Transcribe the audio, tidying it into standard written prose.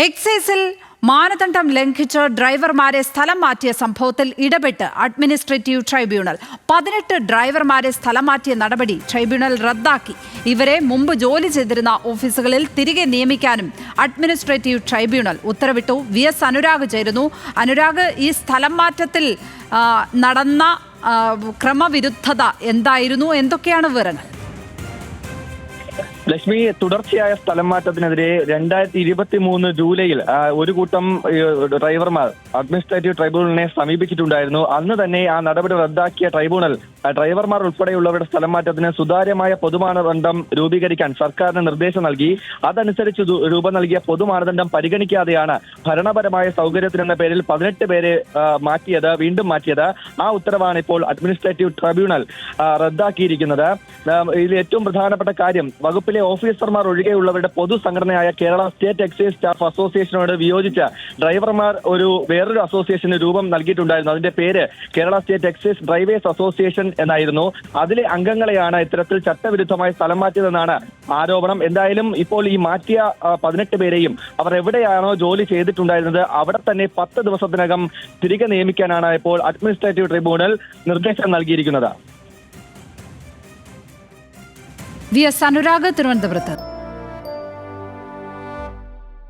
എക്സൈസിൽ മാനദണ്ഡം ലംഘിച്ച് ഡ്രൈവർമാരെ സ്ഥലം മാറ്റിയ സംഭവത്തിൽ ഇടപെട്ട് അഡ്മിനിസ്ട്രേറ്റീവ് ട്രൈബ്യൂണൽ 18 ഡ്രൈവർമാരെ സ്ഥലം മാറ്റിയ നടപടി ട്രൈബ്യൂണൽ റദ്ദാക്കി. ഇവരെ മുമ്പ് ജോലി ചെയ്തിരുന്ന ഓഫീസുകളിൽ തിരികെ നിയമിക്കാനും അഡ്മിനിസ്ട്രേറ്റീവ് ട്രൈബ്യൂണൽ ഉത്തരവിട്ടു. VS അനുരാഗ് ചേരുന്നു. അനുരാഗ്, ഈ സ്ഥലം മാറ്റത്തിൽ നടന്ന ക്രമവിരുദ്ധത എന്തായിരുന്നു? എന്തൊക്കെയാണ് വിവരങ്ങൾ? ലക്ഷ്മി, തുടർച്ചയായ സ്ഥലം മാറ്റത്തിനെതിരെ 2023 ജൂലൈയിൽ ഒരു കൂട്ടം ഡ്രൈവർമാർ അഡ്മിനിസ്ട്രേറ്റീവ് ട്രൈബ്യൂണലിനെ സമീപിച്ചിട്ടുണ്ടായിരുന്നു. അന്ന് തന്നെ ആ നടപടി റദ്ദാക്കിയ ട്രൈബ്യൂണൽ ഡ്രൈവർമാർ ഉൾപ്പെടെയുള്ളവരുടെ സ്ഥലം മാറ്റത്തിന് സുതാര്യമായ പൊതുമാനദണ്ഡം രൂപീകരിക്കാൻ സർക്കാരിന് നിർദ്ദേശം നൽകി. അതനുസരിച്ച് രൂപം നൽകിയ പൊതുമാനദണ്ഡം പരിഗണിക്കാതെയാണ് ഭരണപരമായ സൗകര്യത്തിനെന്ന പേരിൽ 18 പേരെ വീണ്ടും മാറ്റിയത്. ആ ഉത്തരവാണ് ഇപ്പോൾ അഡ്മിനിസ്ട്രേറ്റീവ് ട്രൈബ്യൂണൽ റദ്ദാക്കിയിരിക്കുന്നത്. ഇതിൽ ഏറ്റവും പ്രധാനപ്പെട്ട കാര്യം, വകുപ്പിലെ ഓഫീസർമാർ ഒഴികെയുള്ളവരുടെ പൊതുസംഘടനയായ കേരള സ്റ്റേറ്റ് എക്സൈസ് സ്റ്റാഫ് അസോസിയേഷനോട് വിയോജിച്ച ഡ്രൈവർമാർ വേറൊരു അസോസിയേഷന് രൂപം നൽകിയിട്ടുണ്ടായിരുന്നു. അതിന്റെ പേര് Kerala state excise drivers association എന്നായിരുന്നു. അതിലെ അംഗങ്ങളെയാണ് ഇത്തരത്തിൽ ചട്ടവിരുദ്ധമായി സ്ഥലം മാറ്റിയതെന്നാണ് ആരോപണം. എന്തായാലും ഇപ്പോൾ ഈ മാറ്റിയ 18 പേരെയും അവർ എവിടെയാണോ ജോലി ചെയ്തിട്ടുണ്ടായിരുന്നത് അവിടെ തന്നെ 10 ദിവസത്തിനകം തിരികെ നിയമിക്കാനാണ് ഇപ്പോൾ അഡ്മിനിസ്ട്രേറ്റീവ് ട്രിബ്യൂണൽ നിർദ്ദേശം നൽകിയിരിക്കുന്നത്. VS അനുരാഗ്, തിരുവനന്തപുരത്ത്.